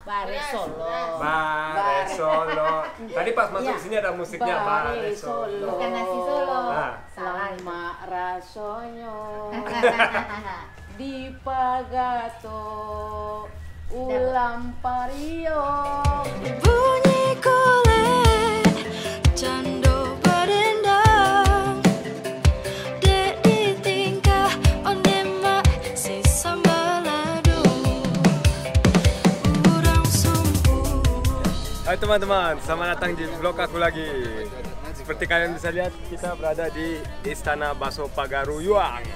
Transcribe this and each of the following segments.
Bare Solo. Bare Solo. Tadi pas masuk sini ada musiknya Bare Solo. Bukan nasi Solo. Nah. Salah. Mak rasonyo di pagato ulam pario. Bunyi kolek cando berendang dek ditingkah onde mak si sambalado urang sumpu. Hai teman-teman, selamat datang di vlog aku lagi. Seperti kalian bisa lihat, kita berada di Istana Bakso Pagaruyung.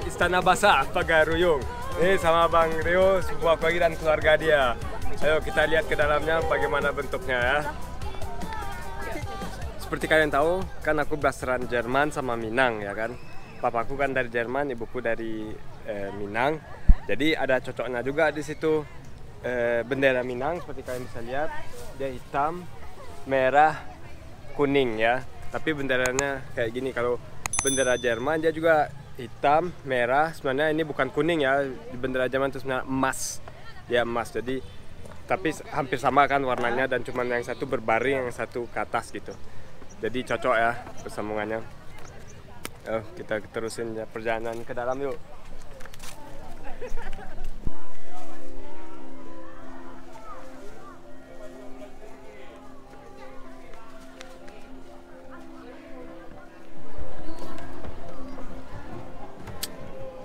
Istana Basah Pagaruyung. Ini sama Bang Rio, sebuah keluarga dan keluarga dia. Ayo kita lihat ke dalamnya bagaimana bentuknya ya. Seperti kalian tahu, kan aku blasteran Jerman sama Minang ya kan. Papaku kan dari Jerman, ibuku dari Minang. Jadi ada cocoknya juga di situ. Bendera Minang seperti kalian bisa lihat, dia hitam, merah, kuning ya. Tapi benderanya kayak gini. Kalau bendera Jerman dia juga hitam, merah. Sebenarnya ini bukan kuning ya. Di bendera Jerman itu sebenarnya emas. Dia emas. Jadi tapi hampir sama kan warnanya, dan cuman yang satu berbaring, yang satu ke atas gitu. Jadi cocok ya persambungannya. Kita terusin ya perjalanan ke dalam yuk.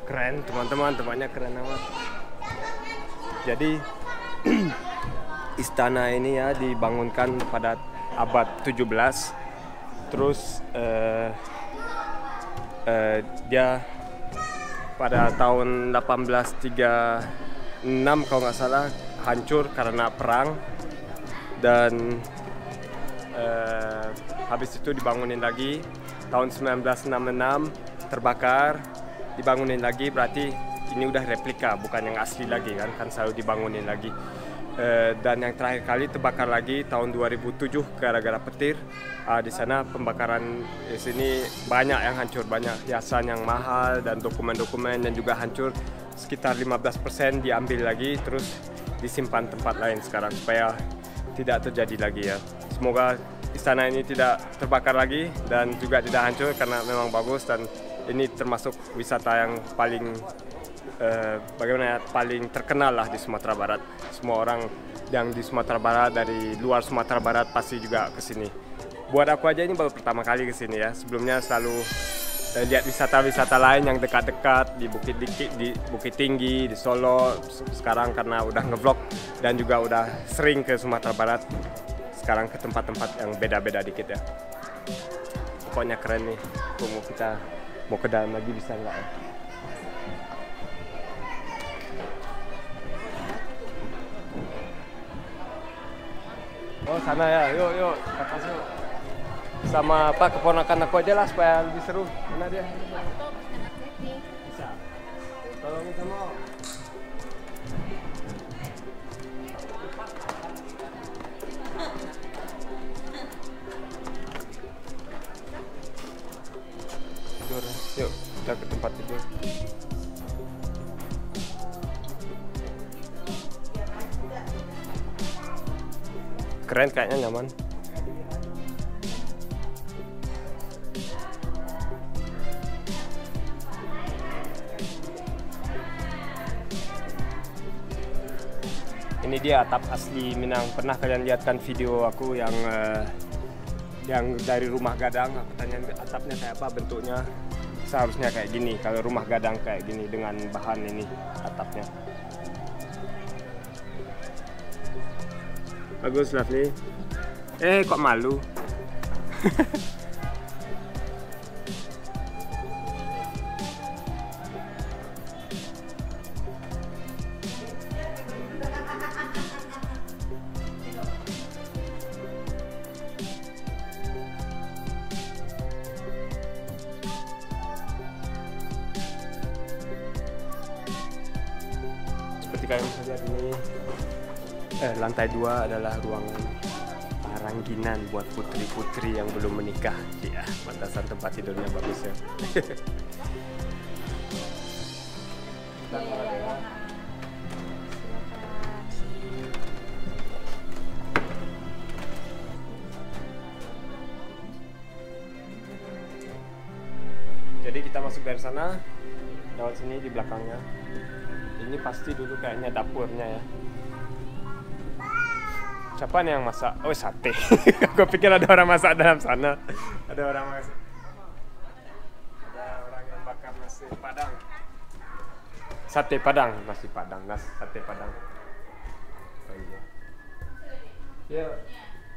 Keren teman-teman, tempatnya keren amat. Jadi istana ini ya dibangunkan pada abad 17. Terus dia pada tahun 1836 kalau nggak salah hancur karena perang, dan habis itu dibangunin lagi tahun 1966, terbakar, dibangunin lagi. Berarti ini udah replika, bukan yang asli lagi kan selalu dibangunin lagi. Dan yang terakhir kali terbakar lagi tahun 2007 gara-gara petir. Di sana pembakaran di sini banyak yang hancur, banyak hiasan yang mahal dan dokumen-dokumen yang juga hancur. Sekitar 15% diambil lagi, terus disimpan tempat lain sekarang supaya tidak terjadi lagi ya. Semoga istana ini tidak terbakar lagi dan juga tidak hancur, karena memang bagus, dan ini termasuk wisata yang paling paling terkenal lah di Sumatera Barat. Semua orang yang di Sumatera Barat, dari luar Sumatera Barat pasti juga ke sini. Buat aku aja ini baru pertama kali ke sini ya. Sebelumnya selalu lihat wisata-wisata lain yang dekat-dekat di Bukit Tinggi, di Solo. Sekarang karena udah ngevlog dan juga udah sering ke Sumatera Barat, sekarang ke tempat-tempat yang beda-beda dikit ya. Pokoknya keren nih. Kita mau ke dalam lagi, bisa nggak ya? Oh sana ya, yuk ke atas yuk. Sama keponakan aku aja lah supaya lebih seru. Mana dia? Bisa. Tolongin sama. Tidur, yuk kita ke tempat tidur. Keren kayaknya, nyaman. Ini dia atap asli Minang. Pernah kalian lihat kan video aku yang dari rumah gadang? Aku tanya atapnya kayak apa bentuknya. Seharusnya kayak gini. Kalau rumah gadang kayak gini dengan bahan ini atapnya. Bagus Lovely. Kok malu? Seperti kalian bisa lihat ini, lantai 2 adalah ruangan rangginan buat putri-putri yang belum menikah. Ya, pantasan tempat tidurnya bagus ya. Jadi kita masuk dari sana, lewat sini di belakangnya. Ini pasti dulu kayaknya dapurnya ya. Siapa nih yang masak? Oh, sate. Aku pikir ada orang masak dalam sana. Ada orang masak. Ada orang yang bakar nasi Padang. Sate Padang, nasi Padang, sate Padang. Oh iya. Ya,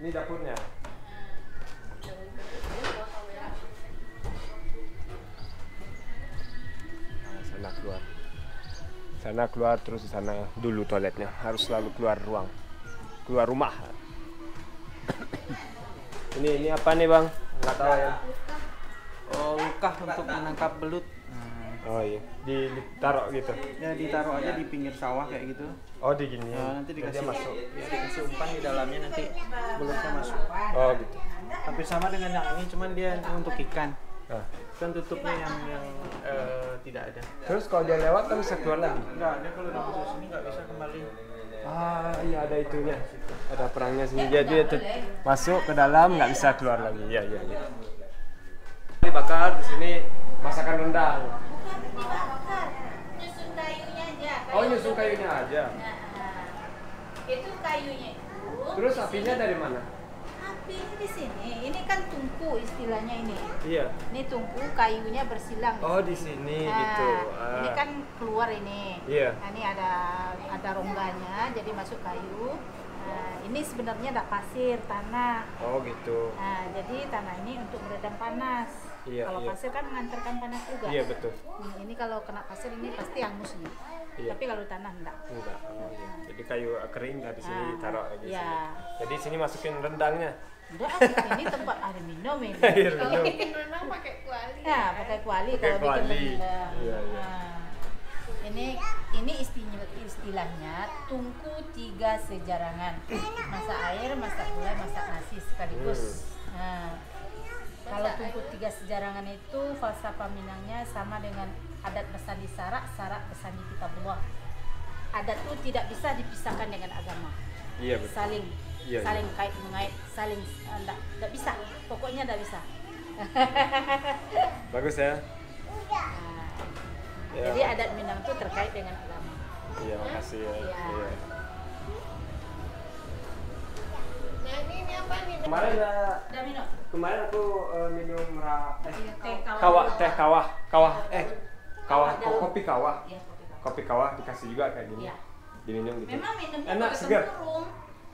ini dapurnya. Nah, sana keluar. Sana keluar terus di sana dulu toiletnya. Harus selalu keluar ruang. Keluar rumah. Ini apa nih bang? Nggak tahu ya. Oh, lukah untuk menangkap belut. Oh iya, ditaruh gitu. Ya ditaruh aja di pinggir sawah kayak gitu. Oh di gini. Nanti Jadi dikasih masuk. Ya, dikasih umpan di dalamnya nanti belutnya masuk. Oh gitu. Hampir sama dengan yang ini, cuman dia untuk ikan. Nah. Kan tutupnya yang tidak ada. Terus kalau dia lewat kan bisa keluar lagi. Enggak, dia kalau udah masuk sini nggak bisa kembali. Ah iya ada itunya. Ada perangnya sini. Jadi dia masuk ke dalam nggak bisa keluar lagi. Iya iya. Iya. Ini bakar di sini masakan rendang. Nyusun kayunya aja. Oh nyusun kayunya aja. Itu kayunya itu. Terus apinya dari mana? Apinya di sini. Ini kan tungku istilahnya ini. Iya. Ini tungku kayunya bersilang. Oh di sini gitu. Ini kan keluar ini. Iya. Nah, ini ada rongganya, jadi masuk kayu. Nah, ini sebenarnya ada pasir tanah. Oh gitu. Nah, jadi tanah ini untuk meredam panas. Iya, Kalau iya. pasir kan mengantarkan panas juga. Iya betul. Ini kalau kena pasir ini pasti hangus nih. Iya. Tapi kalau tanah enggak. Enggak. Oh, iya. Jadi kayu kering dari sini ditaruh lagi iya. sini. Jadi sini masukin rendangnya. Enggak, ini tempat air minum ini. Air minum. Renang pakai kuali. Ya, pakai kuali Pakai kalau bikin kuali. rendang. Iya, iya. Nah, ini istilahnya tungku 3 sejarangan. Masak air, masak gulai, masak nasi sekaligus. Nah, kalau tungku 3 sejarangan itu falsafah Minangnya sama dengan adat bersandi sarak, sarak bersandi kitabullah. Adat itu tidak bisa dipisahkan dengan agama. Iya betul. Saling Iya, saling kait mengait, saling enggak bisa. Pokoknya enggak bisa. Bagus ya. Nah, Ya. jadi adat Minang itu terkait dengan agama. Iya makasih ya. Iya. Iya. Nah ini apa nih? Kemarin Udah minum? kemarin aku minum Teh kawah kopi kawah. Iya, kopi kawah. Kopi kawah dikasih juga kayak gini. Iya. Diminum gitu. Memang minumnya Enak pakai segar. tempurung.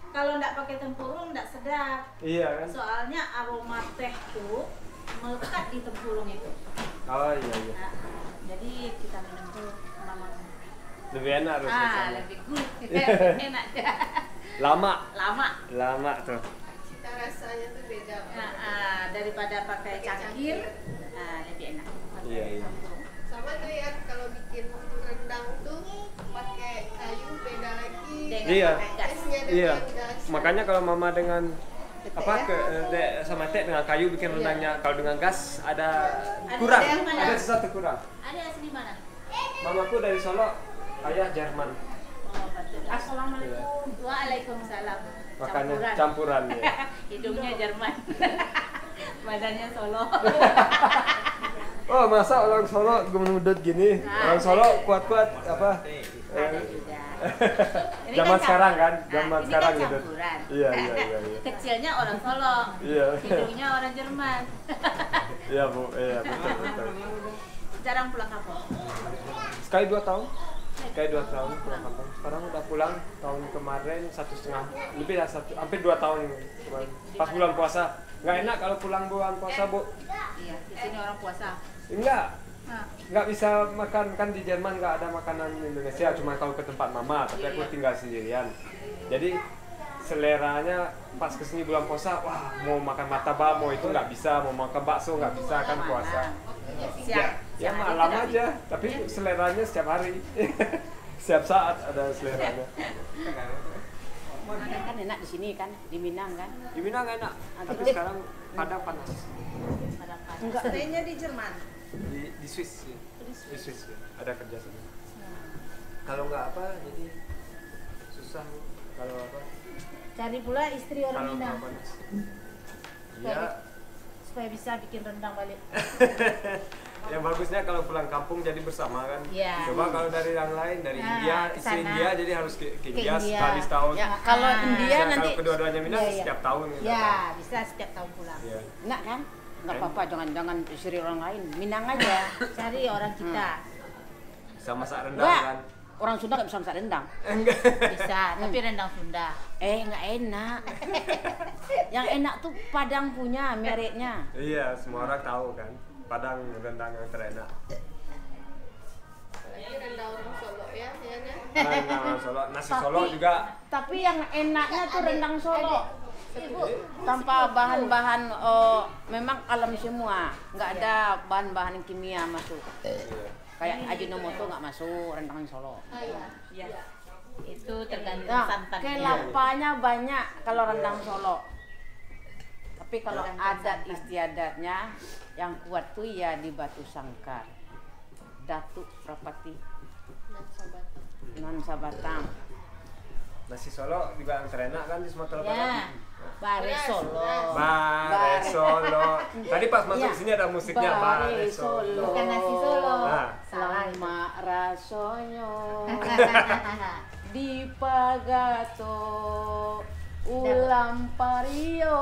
Kalau enggak pakai tempurung enggak sedap. Iya kan? Soalnya aroma teh tuh melekat di tempurung itu. Oh iya iya. Nah, jadi kita minum tuh lama. Lebih enak rasanya. Lebih good. Enak. Lama Lama. tuh. Cita rasanya tuh beda. Daripada pakai cangkir, lebih enak. Pakai Iya, iya. tempurung. Sama tuh ya kalau bikin rendang tuh pakai kayu beda lagi. Dengan Iya. pakai gas. Tesnya dengan Iya. gas. Makanya kalau mama dengan sama teh dengan kayu bikin rendangnya, kalau dengan gas ada kurang, yang mana? ada sesuatu kurang. Ada asli mana? Mamaku dari Solo, ayah Jerman. Oh, betul. Assalamualaikum. Waalaikumsalam. Makanya campuran ya. Hidungnya Jerman. Badannya Solo. Oh masa orang Solo gemudut gini? Nah, Orang Solo kuat-kuat apa? Ada juga. Ini Zaman kan sekarang kan, Nah, zaman ini sekarang kan gitu. campuran. Iya iya iya. Iya. Kecilnya orang Solo. Iya. Hidungnya orang Jerman. Iya bu, iya betul betul. Jarang pulang kampung. Sekali 2 tahun, sekali 2 tahun pulang kampung. Sekarang udah pulang tahun kemarin 1,5, lebih lah hampir 2 tahun kemarin. Pas bulan puasa, nggak enak kalau pulang bulan puasa bu. Iya, di sini orang puasa. Enggak, Nah, nggak bisa makan kan di Jerman nggak ada makanan Indonesia, cuma kalau ke tempat mama. Tapi aku tinggal sendirian, jadi seleranya pas kesini bulan puasa, wah mau makan martabak mau itu nggak bisa, mau makan bakso nggak bisa kan puasa. siap. Ya siang hari malam tidak aja, tapi seleranya setiap hari, setiap saat ada seleranya. Makan kan enak di sini kan, di Minang kan. Di Minang enak, tapi sekarang Padang panas. Enggak. Stay-nya di Jerman. Di Swiss, ya. Di Swiss ya. Ada kerja sana. Kalau nggak apa, jadi susah. Kalau apa? Cari pula istri orang Kalau Minang nggak panas. Iya. supaya bisa bikin rendang balik. Yang bagusnya kalau pulang kampung jadi bersama kan. Iya. Coba kalau dari yang lain, dari Nah, India, ke istri sana. India jadi harus ke India India. sekali setahun. Ya, kalau Ah. India Nah, nanti kalau kedua-duanya minat Iya, iya. setiap tahun gitu. Ya, bisa setiap tahun pulang. Iya. enak kan? Nggak apa-apa, jangan istri orang lain. Minang aja. Cari orang kita. Bisa masak rendang Enggak. kan. Orang Sunda nggak bisa masak rendang. Enggak. Bisa, tapi rendang Sunda. Nggak enak. Yang enak tuh Padang punya mereknya. Iya, semua orang tahu kan. Padang rendang yang terenak. Apalagi rendang orang Solo ya, kayaknya. Rendang Solo, nasi Solo juga. Tapi yang enaknya tuh rendang Solo. Ibu, Tanpa bahan-bahan memang alam semua. Nggak ada bahan-bahan kimia masuk. Iya. Kayak Ajinomoto nggak masuk rendang Solo. ya. Itu tergantung Nah, santannya. kelapanya banyak kalau rendang Solo. Tapi kalau Tergantung adat santan. istiadatnya yang kuat tuh ya di Batu Sangkar, Datuk Prapati, Dan sobat. Nuansa Batam. Nasi Solo juga yang terenak kan di Sumatera Ya, Barat. Bare Solo. Bare Solo. Tadi pas masuk Iya. sini ada musiknya Bare Solo. Bukan nasi Solo. Nah. Salah itu. Lama rasonyo di Pagato ulam pario.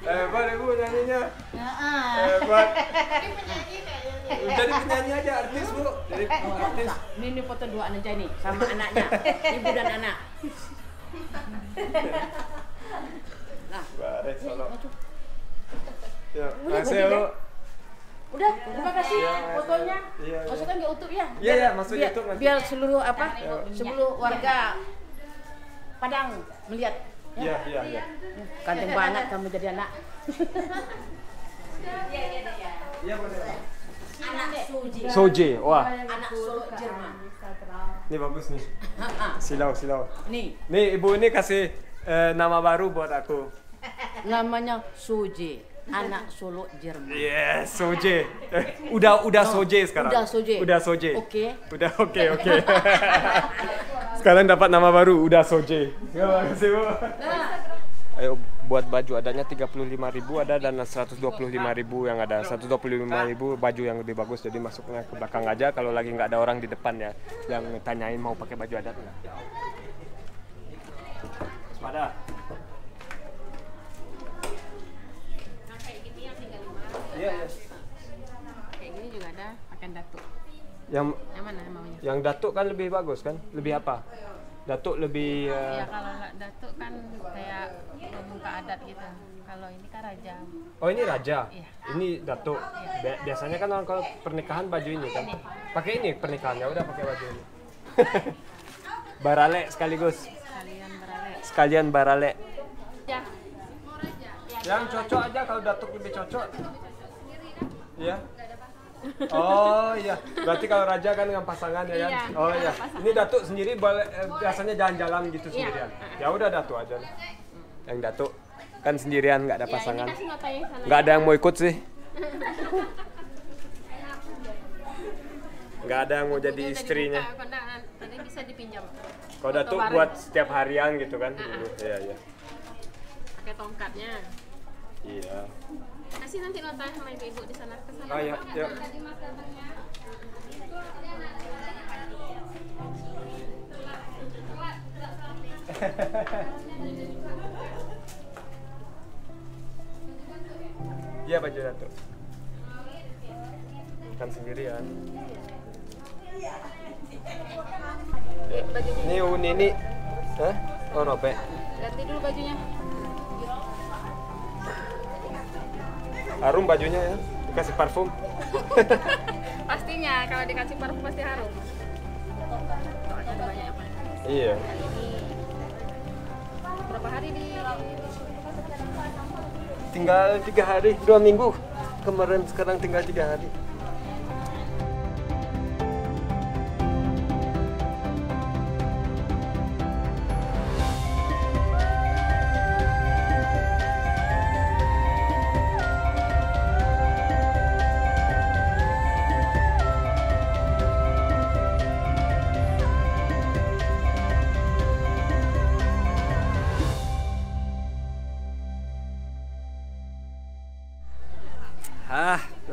Hebat ibu nyanyinya. Heeh. Hebat. Ini penyanyi kayaknya. Jadi penyanyi aja artis bu. Jadi artis. Nah, ini foto dua anak ini sama anaknya, ibu dan anak. Nah, Bare Solo. Ya, Udah, makasih bagi bu. deh. Udah, terima kasih Iya, fotonya. iya, iya. Masukkan ke YouTube ya. Iya, iya, masuk YouTube nanti. Biar seluruh apa? Iya. Seluruh warga Padang melihat. Iya iya iya. Ganteng banget kamu jadi anak. Iya boleh. Anak Suji. Soje, wah. Anak Solo Jerman. Ini bagus nih. Silau. Nih, Nih ibu ini kasih nama baru buat aku. namanya Soje, anak Solo Jerman. Yes, Soje. Udah Soje sekarang. Udah Soje. Udah Soje. Oke. Udah oke. Sekarang dapat nama baru, udah Soje. Terima kasih bu. Ayo buat baju adanya 35.000 ada dan 125.000 yang ada. 125.000 baju yang lebih bagus, jadi masuknya ke belakang aja kalau lagi nggak ada orang di depan ya yang tanyain mau pakai baju adat nggak. Waspada. Iya, iya. Kayak gini juga ada pakaian datuk. Yang Yang mana maunya? yang datuk kan lebih bagus kan? Lebih apa? Datuk lebih Ya kalau nggak datuk kan kayak muka adat gitu. Kalau ini kan raja. Oh ini raja, Iya. ini datuk. Biasanya kan orang kalau pernikahan baju ini kan. Pakai ini pernikahan ya udah pakai baju ini. Barale sekaligus. Kalian berale. Sekalian barale. Ya. Yang cocok aja kalau datuk lebih cocok. Iya. Oh iya, berarti kalau raja kan dengan pasangan ya kan? Iya, Oh ada iya. pasangan. Ini datuk sendiri boleh biasanya jalan-jalan gitu sendirian. Ya udah datuk aja. Yang datuk kan sendirian nggak ada Ya pasangan. ini kasih nota yang sana. Nggak ada yang mau ikut sih. Nggak ada yang mau jadi Udah istrinya. dibuka, kok nggak, tadi bisa dipinjam. Kalau Foto datuk bareng. buat setiap harian gitu kan? Iya iya. Pakai tongkatnya. Iya. Kasih nanti nota sama ibu di sana ke sana. Oh iya, yuk. Iya baju datuk. Kan sendirian. Ini uni ini. Hah? Oh robek. Ganti dulu bajunya. Harum bajunya ya. Dikasih parfum. Pastinya kalau dikasih parfum pasti harum. Soalnya ada banyak apa? Iya. Berapa hari di Tinggal 3 hari, 2 minggu. Kemarin sekarang tinggal 3 hari.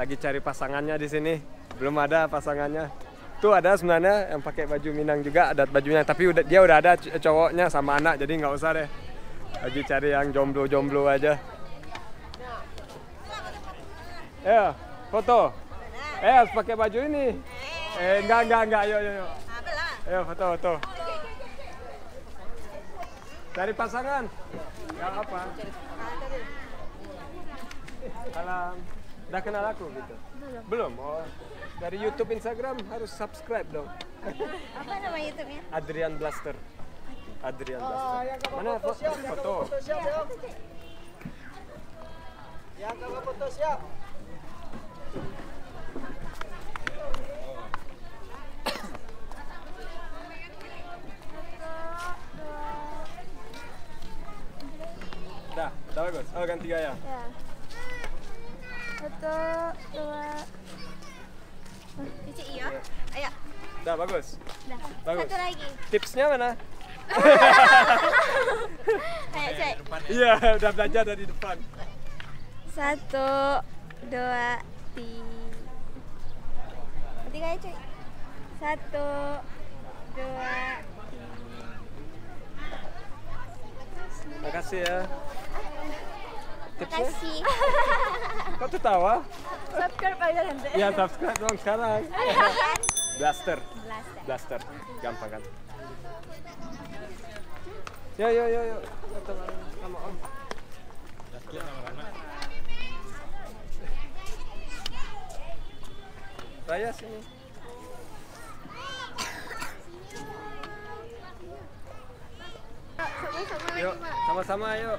lagi cari pasangannya di sini. Belum ada pasangannya. Tuh ada sebenarnya yang pakai baju Minang juga, adat bajunya, tapi dia udah ada cowoknya sama anak, jadi nggak usah deh. Lagi cari yang jomblo-jomblo aja. Foto. Harus pakai baju ini. Enggak. Ayo. Ayo foto. Cari pasangan. Gak apa. Salam. Udah kenal aku gitu? Belum. Oh, dari YouTube, Instagram harus subscribe dong. Apa nama YouTube-nya? Adrian Blaster. Mana foto? Yang kakak foto siap. Udah bagus. Oh, ganti gaya. Ya. 1, 2. Cici iya. Ayo. Udah bagus. Dah. Bagus. Satu lagi. Tipsnya mana? Ayo, Cek. Iya, udah belajar dari depan. 1, 2, 3. Tiga ya, Cek. 1, 2. Makasih ya. Tipsnya? Kasih. Kok tertawa? Subscribe aja nanti. Ya subscribe dong sekarang. Blaster. Gampang kan? Yuk. Foto sama Om. Raya sini. Yuk, sama-sama yuk.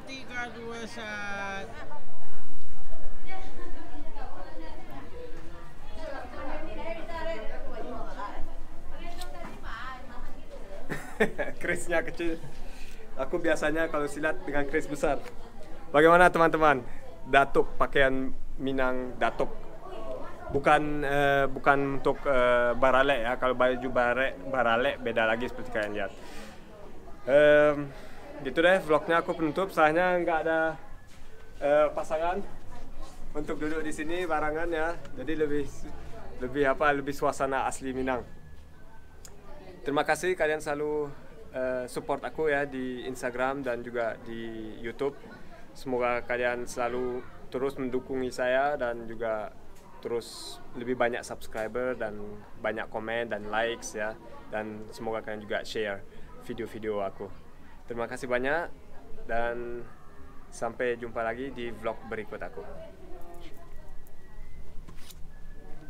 Tiga, dua, satu. Krisnya kecil. Aku biasanya kalau silat dengan kris besar. Bagaimana teman-teman? Datuk, pakaian Minang datuk. Bukan untuk baralek ya. Kalau baju baralek beda lagi seperti kalian lihat. Gitu deh vlognya aku penutup. Soalnya nggak ada pasangan untuk duduk di sini barengan ya. Jadi lebih suasana asli Minang. Terima kasih kalian selalu support aku ya di Instagram dan juga di YouTube. Semoga kalian selalu terus mendukungi saya dan juga terus lebih banyak subscriber dan banyak komen dan likes ya. Dan semoga kalian juga share video-video aku. Terima kasih banyak dan sampai jumpa lagi di vlog berikut aku.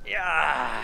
Ya.